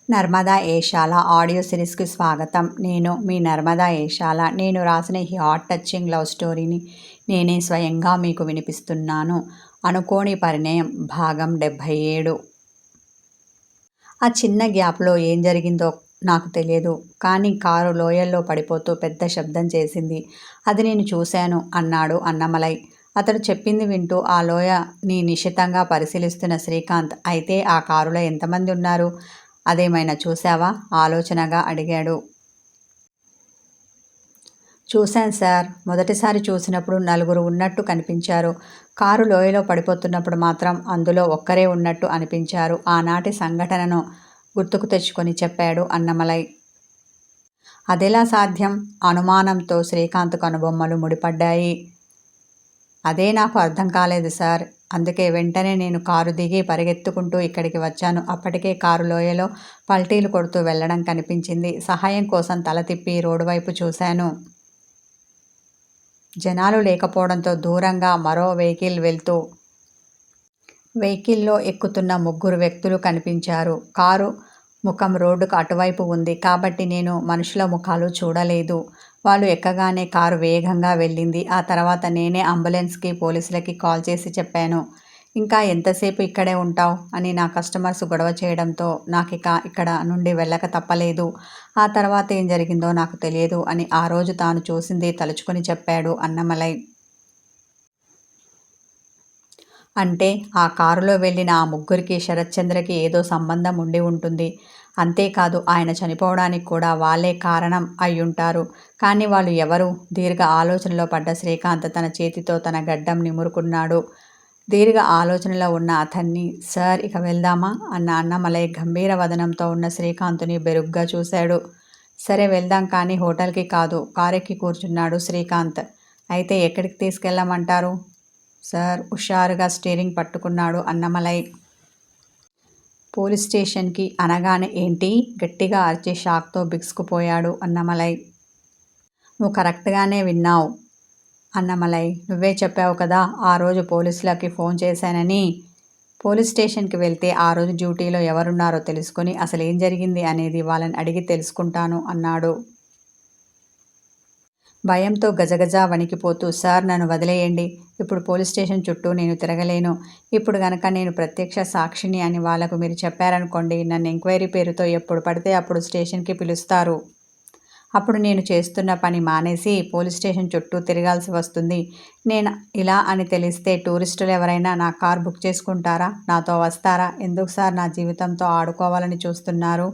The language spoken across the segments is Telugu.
నర్మదా ఏషాల ఆడియో సిరీస్కి స్వాగతం. నేను మీ నర్మదా ఏషాల. నేను రాసిన ఈ హార్ట్ టచింగ్ లవ్ స్టోరీని నేనే స్వయంగా మీకు వినిపిస్తున్నాను. అనుకోని పరిణయం భాగం 77. ఆ చిన్న గ్యాప్లో ఏం జరిగిందో నాకు తెలియదు, కానీ కారు లోయల్లో పడిపోతూ పెద్ద శబ్దం చేసింది. అది నేను చూశాను అన్నాడు అన్నమలై. అతడు చెప్పింది వింటూ ఆ లోయని నిశితంగా పరిశీలిస్తున్న శ్రీకాంత్, అయితే ఆ కారులో ఎంతమంది ఉన్నారు, అదేమైనా చూశావా? ఆలోచనగా అడిగాడు. చూశాను సార్. మొదటిసారి చూసినప్పుడు నలుగురు ఉన్నట్టు కనిపించారు. కారు లోయలో పడిపోతున్నప్పుడు మాత్రం అందులో ఒక్కరే ఉన్నట్టు అనిపించారు. ఆనాటి సంఘటనను గుర్తుకు తెచ్చుకొని చెప్పాడు అన్నమలై. అదెలా సాధ్యం? అనుమానంతో శ్రీకాంత్ కనుబొమ్మలు ముడిపడ్డాయి. అదే నాకు అర్థం కాలేదు సార్. అందుకే వెంటనే నేను కారు దిగి పరిగెత్తుకుంటూ ఇక్కడికి వచ్చాను. అప్పటికే కారు లోయలో పల్టీలు కొడుతూ వెళ్ళడం కనిపించింది. సహాయం కోసం తల తిప్పి రోడ్డు వైపు చూశాను. జనాలు లేకపోవడంతో దూరంగా మరో వెహికల్లో ఎక్కుతున్న 3 వ్యక్తులు కనిపించారు. కారు ముఖం రోడ్డుకు అటువైపు ఉంది కాబట్టి నేను మనుషుల ముఖాలు చూడలేదు. వాళ్ళు ఎక్కగానే కారు వేగంగా వెళ్ళింది. ఆ తర్వాత నేనే అంబులెన్స్కి, పోలీసులకి కాల్ చేసి చెప్పాను. ఇంకా ఎంతసేపు ఇక్కడే ఉంటావు అని నా కస్టమర్స్ గొడవ చేయడంతో నాకిక ఇక్కడ నుండి వెళ్ళక తప్పలేదు. ఆ తర్వాత ఏం జరిగిందో నాకు తెలియదు అని ఆ రోజు తాను చూసింది తలుచుకొని చెప్పాడు అన్నమలై. అంటే ఆ కారులో వెళ్ళిన ఆ 3కి శరత్చంద్రకి ఏదో సంబంధం ఉండి ఉంటుంది. అంతేకాదు ఆయన చనిపోవడానికి కూడా వాళ్ళే కారణం అయ్యుంటారు. కానీ వాళ్ళు ఎవరు? దీర్ఘ ఆలోచనలో పడ్డ శ్రీకాంత్ తన చేతితో తన గడ్డం నిమురుకున్నాడు. దీర్ఘ ఆలోచనలో ఉన్న అతన్ని, సార్ ఇక వెళ్దామా అన్న అన్నమలై గంభీర వదనంతో ఉన్న శ్రీకాంత్ని బెరుగ్గా చూశాడు. సరే వెళ్దాం, కానీ హోటల్కి కాదు. కారెక్కి కూర్చున్నాడు శ్రీకాంత్. అయితే ఎక్కడికి తీసుకెళ్ళమంటారు సార్? హుషారుగా స్టీరింగ్ పట్టుకున్నాడు అన్నమలై. పోలీస్ స్టేషన్కి అనగానే ఏంటి? గట్టిగా అరిచి షాక్తో బిగుసుకుపోయాడు అన్నమలై. నువ్వు కరెక్ట్గానే విన్నావు అన్నమలై. నువ్వే చెప్పావు కదా ఆ రోజు పోలీసులకి ఫోన్ చేశానని. పోలీస్ స్టేషన్కి వెళ్తే ఆ రోజు డ్యూటీలో ఎవరున్నారో తెలుసుకొని అసలు ఏం జరిగింది అనేది వాళ్ళని అడిగి తెలుసుకుంటాను అన్నాడు. భయంతో గజగజ వణికిపోతూ, సార్ నన్ను వదిలేయండి. ఇప్పుడు పోలీస్ స్టేషన్ చుట్టూ నేను తిరగలేను. ఇప్పుడు గనక నేను ప్రత్యక్ష సాక్షిని అని వాళ్లకు మీరు చెప్పారనుకోండి, నన్ను ఎంక్వైరీ పేరుతో ఎప్పుడు పడితే అప్పుడు స్టేషన్కి పిలుస్తారు. అప్పుడు నేను చేస్తున్న పని మానేసి పోలీస్ స్టేషన్ చుట్టూ తిరగాల్సి వస్తుంది. నేను ఇలా అని తెలిస్తే టూరిస్టులు ఎవరైనా నా కార్ బుక్ చేసుకుంటారా? నాతో వస్తారా? ఎందుకు సార్ నా జీవితంతో ఆడుకోవాలని చూస్తున్నారు?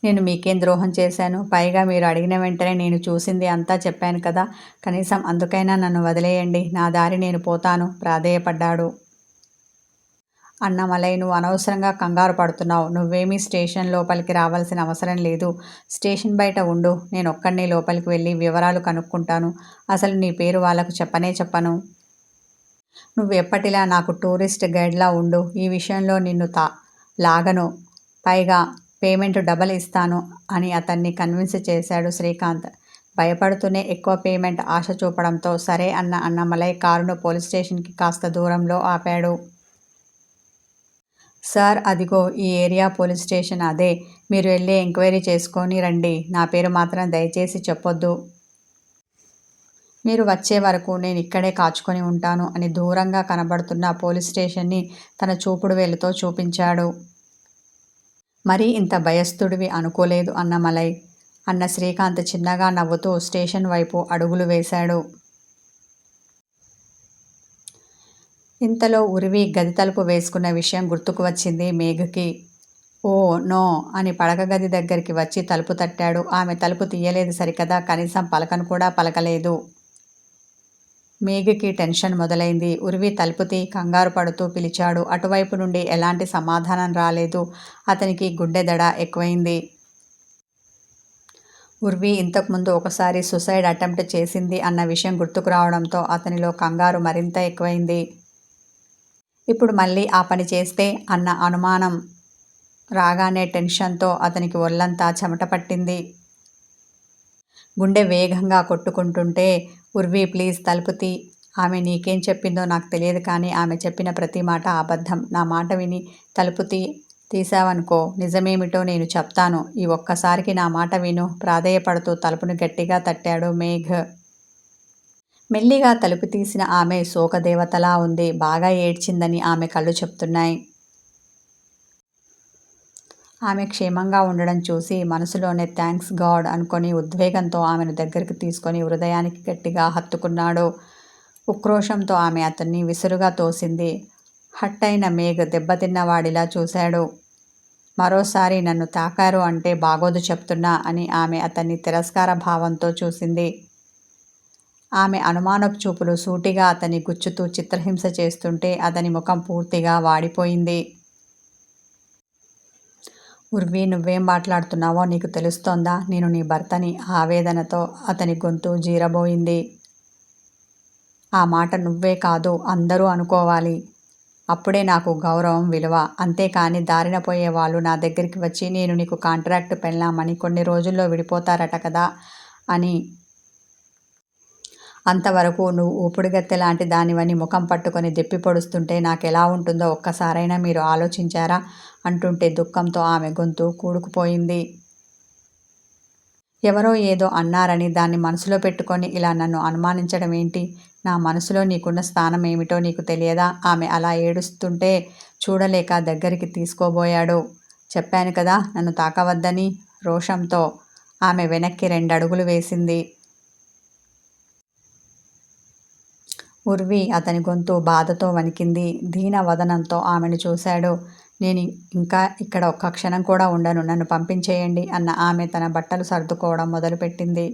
నేను మీకేం ద్రోహం చేశాను? పైగా మీరు అడిగిన వెంటనే నేను చూసింది అంతా చెప్పాను కదా. కనీసం అందుకైనా నన్ను వదిలేయండి. నా దారి నేను పోతాను ప్రాధేయపడ్డాడు. అన్నమలై, నువ్వు అనవసరంగా కంగారు పడుతున్నావు. నువ్వేమీ స్టేషన్ లోపలికి రావాల్సిన అవసరం లేదు. స్టేషన్ బయట ఉండు. నేను ఒక్కడినే లోపలికి వెళ్ళి వివరాలు కనుక్కుంటాను. అసలు నీ పేరు వాళ్లకు చెప్పను. నువ్వు ఎప్పటిలా నాకు టూరిస్ట్ గైడ్లా ఉండు. ఈ విషయంలో నిన్ను లాగను. పైగా పేమెంట్ డబల్ ఇస్తాను అని అతన్ని కన్విన్స్ చేశాడు శ్రీకాంత్. భయపడుతూనే ఎక్కువ పేమెంట్ ఆశ చూపడంతో సరే అన్న అన్నమలై కారును పోలీస్ స్టేషన్కి కాస్త దూరంలో ఆపాడు. సార్ అదిగో ఈ ఏరియా పోలీస్ స్టేషన్ అదే. మీరు వెళ్ళి ఎంక్వైరీ చేసుకొని రండి. నా పేరు మాత్రం దయచేసి చెప్పొద్దు. మీరు వచ్చే వరకు నేను ఇక్కడే కాచుకొని ఉంటాను అని దూరంగా కనబడుతున్న పోలీస్ స్టేషన్ని తన చూపుడు వేలుతో చూపించాడు. మరీ ఇంత భయస్థుడివి అనుకోలేదు అన్నమలై అన్న శ్రీకాంత్ చిన్నగా నవ్వుతూ స్టేషన్ వైపు అడుగులు వేశాడు. ఇంతలో ఉరివి గది తలుపు వేసుకున్న విషయం గుర్తుకు వచ్చింది మేఘకి. ఓ నో అని పడక గది దగ్గరికి వచ్చి తలుపు తట్టాడు. ఆమె తలుపు తీయలేదు సరికదా, కనీసం పలకను కూడా పలకలేదు. మేఘకి టెన్షన్ మొదలైంది. ఉరివి తలుపు తీ కంగారు పడుతూ పిలిచాడు. అటువైపు నుండి ఎలాంటి సమాధానం రాలేదు. అతనికి గుండె దడ ఎక్కువైంది. ఉర్వి ఇంతకుముందు ఒకసారి సూసైడ్ అటెంప్ట్ చేసింది అన్న విషయం గుర్తుకు రావడంతో అతనిలో కంగారు మరింత ఎక్కువైంది. ఇప్పుడు మళ్ళీ ఆ పని చేస్తే అన్న అనుమానం రాగానే టెన్షన్తో అతనికి ఒళ్ళంతా చెమట పట్టింది. గుండె వేగంగా కొట్టుకుంటుంటే, ఉర్వి ప్లీజ్ తలుపు తీ. ఆమె నీకేం చెప్పిందో నాకు తెలియదు, కానీ ఆమె చెప్పిన ప్రతి మాట అబద్ధం. నా మాట విని తలుపు తీ. తీసావనుకో నిజమేమిటో నేను చెప్తాను. ఈ ఒక్కసారికి నా మాట విను ప్రాధేయపడుతూ తలుపును గట్టిగా తట్టాడు మేఘ్. మెల్లిగా తలుపు తీసిన ఆమె శోకదేవతలా ఉంది. బాగా ఏడ్చిందని ఆమె కళ్ళు చెప్తున్నాయి. ఆమె క్షేమంగా ఉండడం చూసి మనసులోనే థ్యాంక్స్ గాడ్ అనుకొని ఉద్వేగంతో ఆమెను దగ్గరికి తీసుకొని హృదయానికి గట్టిగా హత్తుకున్నాడు. ఉక్రోషంతో ఆమె అతన్ని విసురుగా తోసింది. హట్ అయిన మేఘ్ దెబ్బతిన్నవాడిలా చూశాడు. మరోసారి నన్ను తాకారు అంటే బాగోదు చెప్తున్నా అని ఆమె అతన్ని తిరస్కార భావంతో చూసింది. ఆమె అనుమానపు చూపులు సూటిగా అతన్ని గుచ్చుతూ చిత్రహింస చేస్తుంటే అతని ముఖం పూర్తిగా వాడిపోయింది. ఉర్వి, నువ్వేం మాట్లాడుతున్నావో నీకు తెలుస్తోందా? నేను నీ భర్తని ఆవేదనతో అతని గొంతు జీరబోయింది. ఆ మాట నువ్వే కాదు అందరూ అనుకోవాలి. అప్పుడే నాకు గౌరవం విలువ. అంతేకాని దారిన పోయే వాళ్ళు నా దగ్గరికి వచ్చి నేను నీకు కాంట్రాక్ట్ పెళ్ళామని కొన్ని రోజుల్లో విడిపోతారట కదా అని, అంతవరకు నువ్వు ఊపిరిగత్తె లాంటి దానివని ముఖం పట్టుకొని దెప్పి పొడుస్తుంటే నాకెలా ఉంటుందో ఒక్కసారైనా మీరు ఆలోచించారా అంటుంటే దుఃఖంతో ఆమె గొంతు కూడుకుపోయింది. ఎవరో ఏదో అన్నారని దాన్ని మనసులో పెట్టుకొని ఇలా నన్ను అనుమానించడం ఏంటి? నా మనసులో నీకున్న స్థానం ఏమిటో నీకు తెలియదా? ఆమె అలా ఏడుస్తుంటే చూడలేక దగ్గరికి తీసుకోబోయాడు. చెప్పాను కదా నన్ను తాకవద్దని. రోషంతో ఆమె వెనక్కి 2 అడుగులు వేసింది. ఉర్వి అతని గొంతు బాధతో వణికింది. దీన వదనంతో ఆమెను చూశాడు. నేను ఇంకా ఇక్కడ ఒక్క క్షణం కూడా ఉండను. నన్ను పంపించేయండి అన్న ఆమె తన బట్టలు సర్దుకోవడం మొదలుపెట్టింది.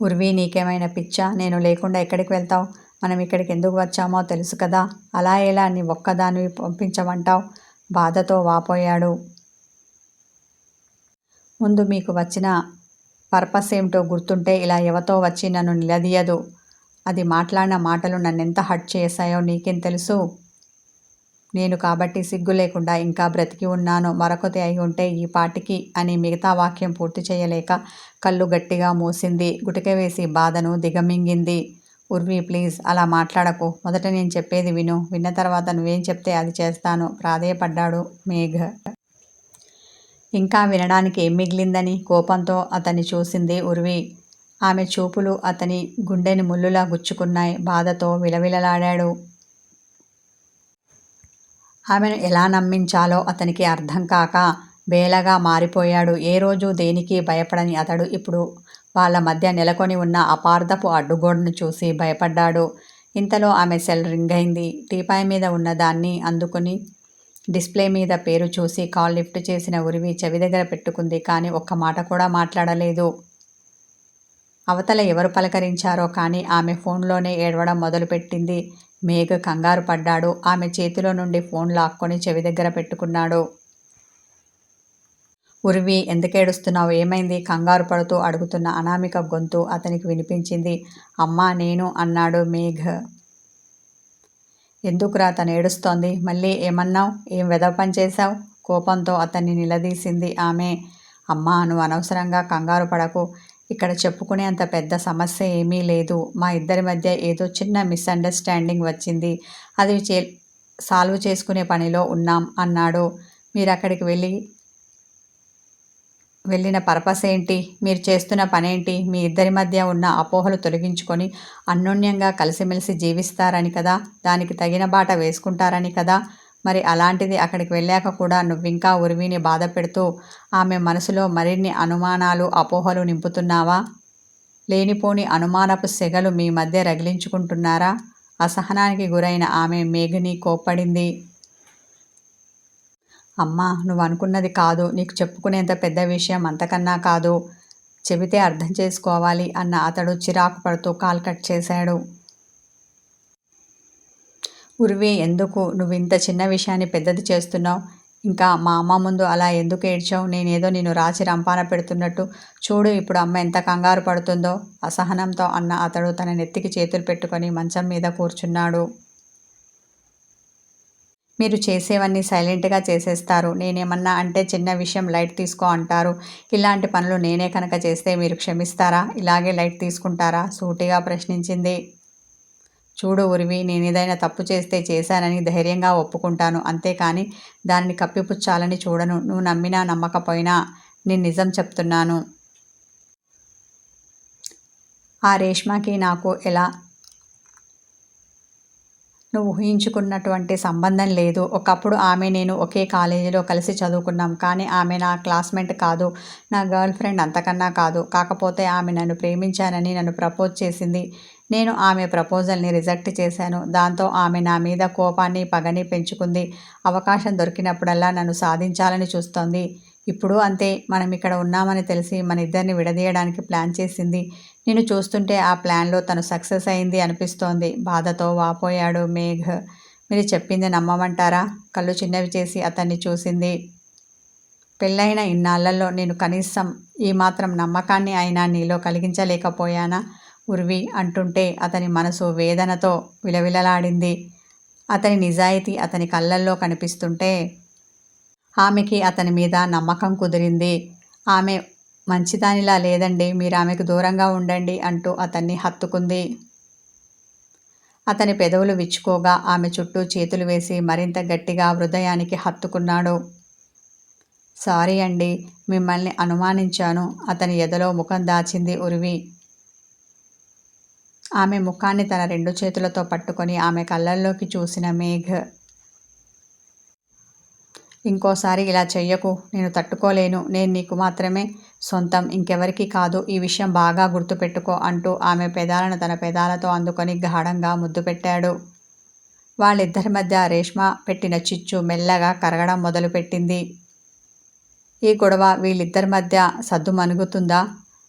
ఉర్వి, నీకేమైనా పిచ్చా? నేను లేకుండా ఎక్కడికి వెళ్తావు? మనం ఇక్కడికి ఎందుకు వచ్చామో తెలుసు కదా. అలా ఎలా నీ ఒక్కదానివి పంపించమంటావు? బాధతో వాపోయాడు. ముందు మీకు వచ్చిన పర్పస్ ఏమిటో గుర్తుంటే ఇలా ఎవతో వచ్చి నన్ను నిలదీయదు. అది మాట్లాడిన మాటలు నన్నెంత హర్ట్ చేశాయో నీకేం తెలుసు? నేను కాబట్టి సిగ్గు లేకుండా ఇంకా బ్రతికి ఉన్నాను. మరొకటి అయి ఉంటే ఈ పాటికి అని మిగతా వాక్యం పూర్తి చేయలేక కళ్ళు గట్టిగా మూసింది. గుటిక వేసి బాధను దిగమింగింది. ఉర్వి, ప్లీజ్ అలా మాట్లాడకు. మొదట నేను చెప్పేది విను. విన్న తర్వాత నువ్వేం చెప్తే అది చేస్తాను ప్రాధేయపడ్డాడు మేఘ్. ఇంకా వినడానికి ఏం మిగిలిందని కోపంతో అతన్ని చూసింది ఉర్వి. ఆమె చూపులు అతని గుండెని ముల్లులా గుచ్చుకున్నాయి. బాధతో విలవిలలాడాడు. ఆమెను ఎలా నమ్మించాలో అతనికి అర్థం కాక బేలగా మారిపోయాడు. ఏ రోజు దేనికి భయపడని అతడు ఇప్పుడు వాళ్ళ మధ్య నెలకొని ఉన్న అపార్థపు అడ్డుగోడను చూసి భయపడ్డాడు. ఇంతలో ఆమె సెల్ రింగ్ అయింది. టీపాయ్ మీద ఉన్న దాన్ని అందుకుని డిస్ప్లే మీద పేరు చూసి కాల్ లిఫ్ట్ చేసిన ఉర్వి చెవి దగ్గర పెట్టుకుంది. కానీ ఒక్క మాట కూడా మాట్లాడలేదు. అవతల ఎవరు పలకరించారో కానీ ఆమె ఫోన్లోనే ఏడవడం మొదలుపెట్టింది. మేఘ్ కంగారు పడ్డాడు. ఆమె చేతిలో నుండి ఫోన్ లాక్కొని చెవి దగ్గర పెట్టుకున్నాడు. ఉర్వి, ఎందుకేడుస్తున్నావు? ఏమైంది? కంగారు పడుతూ అడుగుతున్న అనామిక గొంతు అతనికి వినిపించింది. అమ్మా నేను అన్నాడు మేఘ్. ఎందుకురా తను ఏడుస్తోంది? మళ్ళీ ఏమన్నావు? ఏం వెధవ పని చేశావు? కోపంతో అతన్ని నిలదీసింది ఆమె. అమ్మా నువ్వు అనవసరంగా కంగారు పడకు. ఇక్కడ చెప్పుకునేంత పెద్ద సమస్య ఏమీ లేదు. మా ఇద్దరి మధ్య ఏదో చిన్న మిస్అండర్స్టాండింగ్ వచ్చింది. అది సాల్వ్ చేసుకునే పనిలో ఉన్నాం అన్నాడు. మీరు అక్కడికి వెళ్ళిన పర్పస్ ఏంటి? మీరు చేస్తున్న పనేంటి? మీ ఇద్దరి మధ్య ఉన్న అపోహలు తొలగించుకొని అన్యోన్యంగా కలిసిమెలిసి జీవిస్తారని కదా. దానికి తగిన బాట వేసుకుంటారని కదా. మరి అలాంటిది అక్కడికి వెళ్ళాక కూడా నువ్వింకా ఉర్విని బాధ పెడుతూ ఆమె మనసులో మరిన్ని అనుమానాలు అపోహలు నింపుతున్నావా? లేనిపోని అనుమానపు సెగలు మీ మధ్య రగిలించుకుంటున్నారా? అసహనానికి గురైన ఆమె మేఘ్ని కోప్పడింది. అమ్మా నువ్వు అనుకున్నది కాదు. నీకు చెప్పుకునేంత పెద్ద విషయం అంతకన్నా కాదు. చెబితే అర్థం చేసుకోవాలి అన్న అతడు చిరాకు పడుతూ కాల్ కట్ చేశాడు. ఉర్వి, ఎందుకు నువ్వు ఇంత చిన్న విషయాన్ని పెద్దది చేస్తున్నావు? ఇంకా మా అమ్మ ముందు అలా ఎందుకు ఏడ్చావు? నేనేదో నిన్ను రాచి రంపాన పెడుతున్నట్టు. చూడు ఇప్పుడు అమ్మ ఎంత కంగారు పడుతుందో అసహనంతో అన్న అతడు తన నెత్తికి చేతులు పెట్టుకొని మంచం మీద కూర్చున్నాడు. మీరు చేసేవన్నీ సైలెంట్గా చేసేస్తారు. నేనేమన్నా అంటే చిన్న విషయం లైట్ తీసుకో అంటారు. ఇలాంటి పనులు నేనే కనుక చేస్తే మీరు క్షమిస్తారా? ఇలాగే లైట్ తీసుకుంటారా? సూటిగా ప్రశ్నించింది. చూడు ఉర్వి, నేనేదైనా తప్పు చేస్తే చేశానని ధైర్యంగా ఒప్పుకుంటాను. అంతేకాని దానిని కప్పిపుచ్చాలని చూడను. నువ్వు నమ్మినా నమ్మకపోయినా నేను నిజం చెప్తున్నాను. ఆ రేష్మకి నాకు ఎలా నువ్వు ఊహించుకున్నటువంటి సంబంధం లేదు. ఒకప్పుడు ఆమె నేను ఒకే కాలేజీలో కలిసి చదువుకున్నాం. కానీ ఆమె నా క్లాస్మేట్ కాదు. నా గర్ల్ ఫ్రెండ్ అంతకన్నా కాదు. కాకపోతే ఆమె నన్ను ప్రేమించానని నన్ను ప్రపోజ్ చేసింది. నేను ఆమె ప్రపోజల్ని రిజెక్ట్ చేశాను. దాంతో ఆమె నా మీద కోపాన్ని పగని పెంచుకుంది. అవకాశం దొరికినప్పుడల్లా నన్ను సాధించాలని చూస్తోంది. ఇప్పుడు అంతే. మనం ఇక్కడ ఉన్నామని తెలిసి మన ఇద్దరిని విడదీయడానికి ప్లాన్ చేసింది. నిన్ను చూస్తుంటే ఆ ప్లాన్లో తను సక్సెస్ అయింది అనిపిస్తోంది. బాధతో వాపోయాడు మేఘ్. మీరు చెప్పింది నమ్మమంటారా? కళ్ళు చిన్నవి చేసి అతన్ని చూసింది. పెళ్ళైన ఇన్నాళ్లలో నేను కనీసం ఈ మాత్రం నమ్మకాన్ని అయినా నీలో కలిగించలేకపోయానా ఉర్వి అంటుంటే అతని మనసు వేదనతో విలవిలలాడింది. అతని నిజాయితీ అతని కళ్ళల్లో కనిపిస్తుంటే ఆమెకి అతని మీద నమ్మకం కుదిరింది. ఆమె మంచిదానిలా లేదండి, మీరు ఆమెకు దూరంగా ఉండండి అంటూ అతన్ని హత్తుకుంది. అతని పెదవులు విచ్చుకోగా ఆమె చుట్టూ చేతులు వేసి మరింత గట్టిగా హృదయానికి హత్తుకున్నాడు. సారీ అండి, మిమ్మల్ని అనుమానించాను. అతని ఎదలో ముఖం దాచింది ఉర్వి. ఆమె ముఖాన్ని తన 2 చేతులతో పట్టుకొని ఆమె కళ్ళల్లోకి చూసిన మేఘ్. ఇంకోసారి ఇలా చెయ్యకు. నేను తట్టుకోలేను. నేను నీకు మాత్రమే సొంతం, ఇంకెవరికీ కాదు. ఈ విషయం బాగా గుర్తుపెట్టుకో అంటూ ఆమె పెదాలను తన పెదాలతో అందుకొని గాఢంగా ముద్దు పెట్టాడు. వాళ్ళిద్దరి మధ్య రేష్మ పెట్టిన చిచ్చు మెల్లగా కరగడం మొదలుపెట్టింది. ఈ గొడవ వీళ్ళిద్దరి మధ్య సద్దుమణుగుతుందా?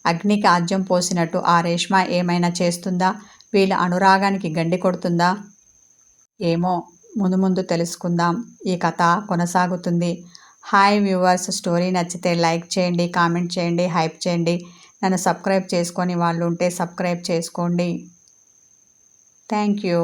అగ్నికి ఆజ్యం పోసినట్టు ఆ రేష్మ ఏమైనా చేస్తుందా? వీళ్ళ అనురాగానికి గండి కొడుతుందా? ఏమో, ముందు ముందు తెలుసుకుందాం. ఈ కథ కొనసాగుతుంది. హాయ్ వ్యూవర్స్, స్టోరీ నచ్చితే లైక్ చేయండి, కామెంట్ చేయండి, హైప్ చేయండి. నన్ను సబ్స్క్రైబ్ చేసుకొని వాళ్ళు ఉంటే సబ్స్క్రైబ్ చేసుకోండి. Thank you.